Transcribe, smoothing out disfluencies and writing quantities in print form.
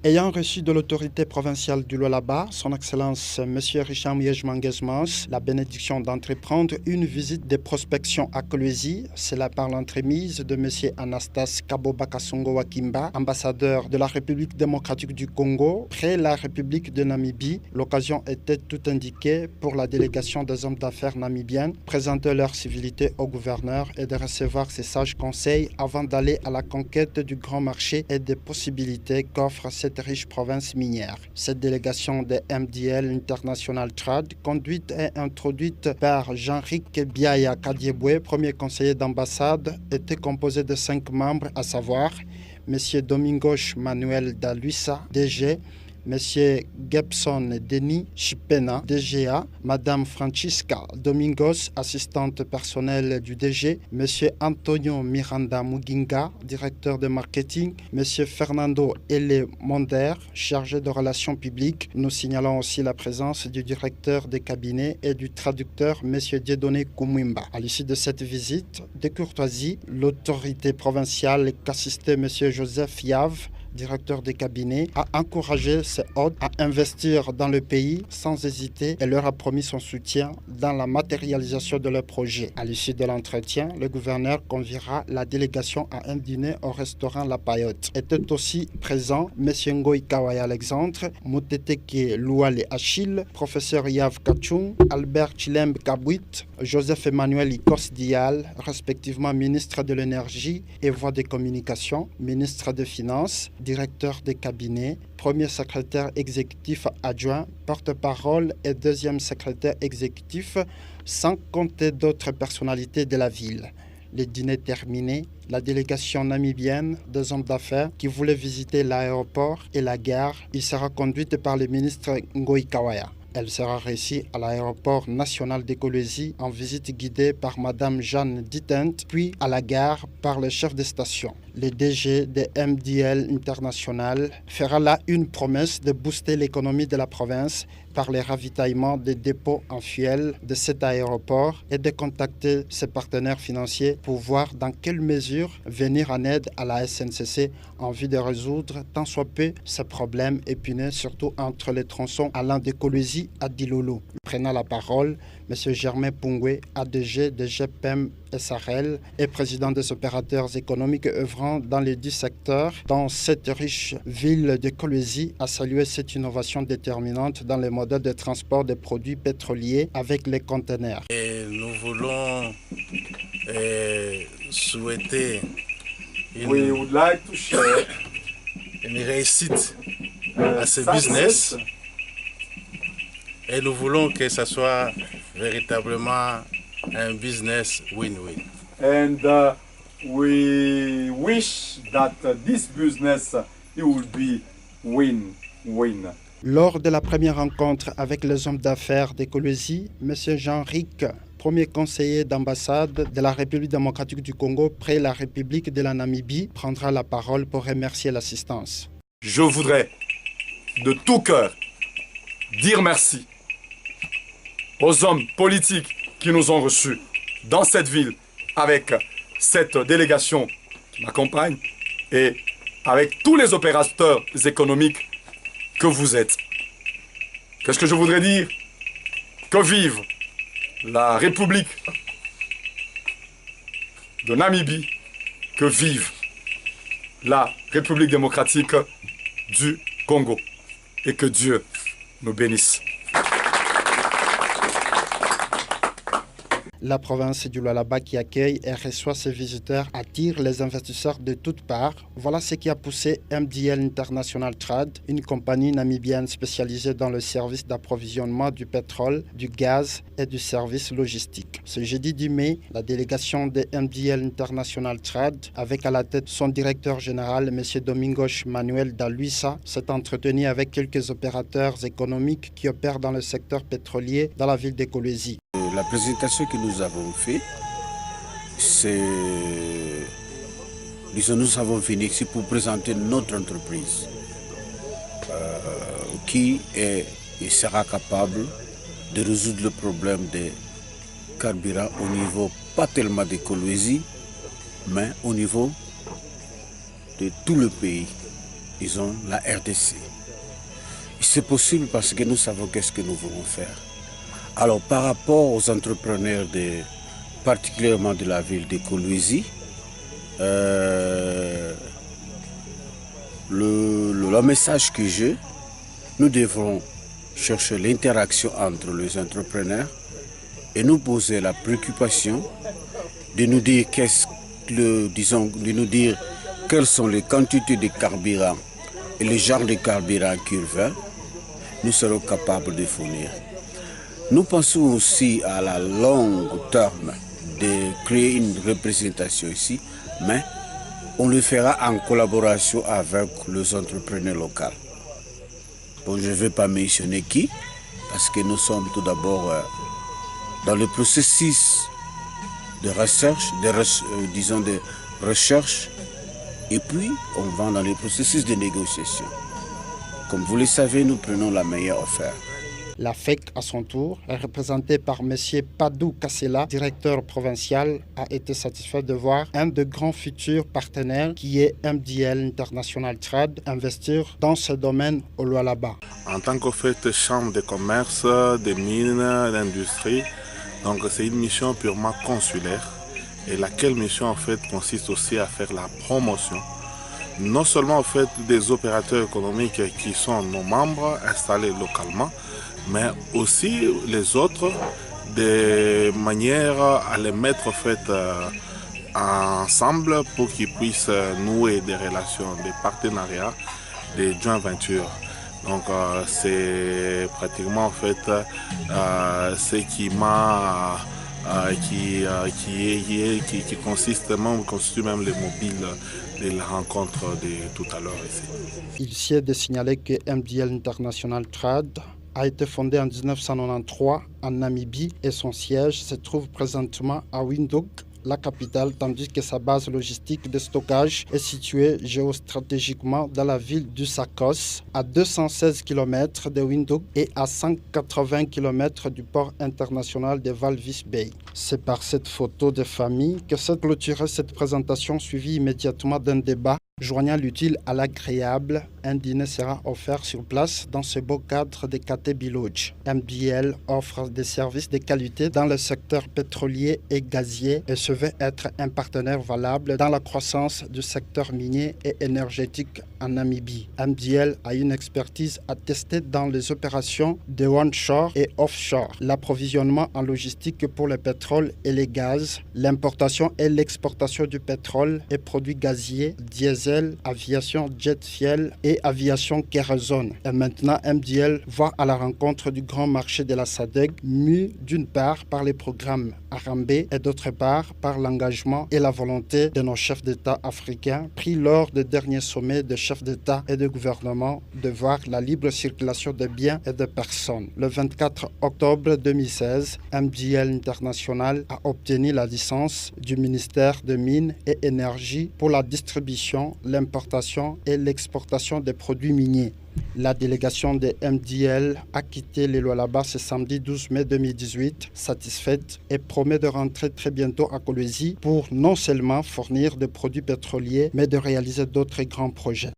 Ayant reçu de l'autorité provinciale du Lualaba, son Excellence M. Richard Miège-Manguez-Mans, la bénédiction d'entreprendre une visite de prospection à Kolwezi, cela par l'entremise de M. Anastas Kaboba-Kasongo-Wakimba, ambassadeur de la République démocratique du Congo, près la République de Namibie. L'occasion était tout indiquée pour la délégation des hommes d'affaires namibiennes, présenter leur civilité au gouverneur et de recevoir ses sages conseils avant d'aller à la conquête du grand marché et des possibilités qu'offre cette riche province minière. Cette délégation de MDL International Trade, conduite et introduite par Jean-Ric Biaya Kadiebwe, premier conseiller d'ambassade, était composée de 5 membres, à savoir M. Domingos Manuel da Luisa, DG, M. Gebson Denis Chipena, DGA, Mme Francisca Domingos, assistante personnelle du DG, M. Antonio Miranda Muginga, directeur de marketing, M. Fernando Ele Monder, chargé de relations publiques. Nous signalons aussi la présence du directeur des cabinets et du traducteur, M. Dieudonné Koumwimba. À l'issue de cette visite, de courtoisie, l'autorité provinciale qu'assistait M. Joseph Yave, directeur des cabinets, a encouragé ses hôtes à investir dans le pays sans hésiter et leur a promis son soutien dans la matérialisation de leurs projets. À l'issue de l'entretien, le gouverneur conviera la délégation à un dîner au restaurant La Payotte. Étaient aussi présents M. Ngoï Kawaya Alexandre, Mouteteke Louale Achille, professeur Yav Kachung, Albert Chilembe Kabouit, Joseph Emmanuel Ikos Dial, respectivement ministre de l'Énergie et Voies des Communications, ministre des Finances, directeur des cabinets, premier secrétaire exécutif adjoint, porte-parole et deuxième secrétaire exécutif, sans compter d'autres personnalités de la ville. Le dîner terminé, la délégation namibienne des hommes d'affaires qui voulait visiter l'aéroport et la gare, y sera conduite par le ministre Ngoï Kawaya. Elle sera reçue à l'aéroport national de Kolwezi en visite guidée par Mme Jeanne Dittent, puis à la gare par le chef de station. Le DG de MDL International fera là une promesse de booster l'économie de la province par le ravitaillement des dépôts en fuel de cet aéroport et de contacter ses partenaires financiers pour voir dans quelle mesure venir en aide à la SNCC en vue de résoudre tant soit peu ces problèmes épineux, surtout entre les tronçons allant de Kolwezi à Dilolo. Prenant la parole, M. Germain Pungwe, ADG de GPM SRL et président des opérateurs économiques œuvrant dans les 10 secteurs dans cette riche ville de Kolwezi, a salué cette innovation déterminante dans les modèles de transport des produits pétroliers avec les conteneurs. Et nous voulons souhaiter une réussite à ce business. Et nous voulons que ce soit véritablement un business win-win. And we wish that this business it will be win-win. Lors de la première rencontre avec les hommes d'affaires de Kolwezi, M. Jean-Ric, premier conseiller d'ambassade de la République démocratique du Congo près la République de la Namibie, prendra la parole pour remercier l'assistance. Je voudrais de tout cœur dire merci aux hommes politiques qui nous ont reçus dans cette ville avec cette délégation qui m'accompagne et avec tous les opérateurs économiques que vous êtes. Qu'est-ce que je voudrais dire? Que vive la République de Namibie, que vive la République démocratique du Congo et que Dieu nous bénisse. La province du Lualaba qui accueille et reçoit ses visiteurs attire les investisseurs de toutes parts. Voilà ce qui a poussé MDL International Trade, une compagnie namibienne spécialisée dans le service d'approvisionnement du pétrole, du gaz et du service logistique. Ce jeudi 10 mai, la délégation de MDL International Trade, avec à la tête son directeur général, M. Domingos Manuel da Luisa, s'est entretenu avec quelques opérateurs économiques qui opèrent dans le secteur pétrolier dans la ville de Kolwezi. La présentation que nous avons faite, c'est... Nous avons venu ici pour présenter notre entreprise qui sera capable de résoudre le problème des carburants au niveau, pas tellement de Kolwezi, mais au niveau de tout le pays. disons, la RDC. C'est possible parce que nous savons qu'est-ce que nous voulons faire. Alors, par rapport aux entrepreneurs, particulièrement de la ville de Kolwezi, le message que j'ai, nous devrons chercher l'interaction entre les entrepreneurs et nous poser la préoccupation de nous dire de nous dire quelles sont les quantités de carburant et les genres de carburant qu'ils veulent. Nous serons capables de fournir. Nous pensons aussi à la longue terme de créer une représentation ici, mais on le fera en collaboration avec les entrepreneurs locaux. Bon, je ne vais pas mentionner qui, parce que nous sommes tout d'abord dans le processus de recherche, de recherche, et puis on va dans le processus de négociation. Comme vous le savez, nous prenons la meilleure offerte. La FEC, à son tour, représentée par M. Padou Kassela, directeur provincial, a été satisfait de voir un de grands futurs partenaires, qui est MDL International Trade, investir dans ce domaine au Lualaba. En tant que chambre de commerce, des mines, d'industrie, donc c'est une mission purement consulaire, et laquelle mission en fait consiste aussi à faire la promotion non seulement en fait des opérateurs économiques qui sont nos membres installés localement, mais aussi les autres de manière à les mettre en fait ensemble pour qu'ils puissent nouer des relations, des partenariats, des joint ventures. Donc c'est pratiquement en fait ce qui m'a qui constitue même le mobile de la rencontre de tout à l'heure ici. Il est de signaler que MDL International Trade a été fondé en 1993 en Namibie et son siège se trouve présentement à Windhoek, la capitale, tandis que sa base logistique de stockage est située géostratégiquement dans la ville du Sakos, à 216 km de Windhoek et à 180 km du port international de Walvis Bay. C'est par cette photo de famille que s'est clôturée cette présentation, suivie immédiatement d'un débat. Joignant l'utile à l'agréable, un dîner sera offert sur place dans ce beau cadre de Kate Bilodge. MDL offre des services de qualité dans le secteur pétrolier et gazier et se veut être un partenaire valable dans la croissance du secteur minier et énergétique en Namibie. MDL a une expertise attestée dans les opérations de onshore et offshore, l'approvisionnement en logistique pour le pétrole et les gaz, l'importation et l'exportation du pétrole et produits gaziers, diesel, aviation jet fuel et aviation kérosène. Et maintenant, MDL va à la rencontre du grand marché de la SADC, mu d'une part par les programmes Harambee et d'autre part par l'engagement et la volonté de nos chefs d'État africains pris lors des derniers sommets de chefs d'État et de gouvernement de voir la libre circulation de biens et de personnes. Le 24 octobre 2016, MDL International a obtenu la licence du ministère de Mines et Énergie pour la distribution, l'importation et l'exportation des produits miniers. La délégation de MDL a quitté les Lualaba ce samedi 12 mai 2018, satisfaite, et promet de rentrer très bientôt à Kolwezi pour non seulement fournir des produits pétroliers, mais de réaliser d'autres grands projets.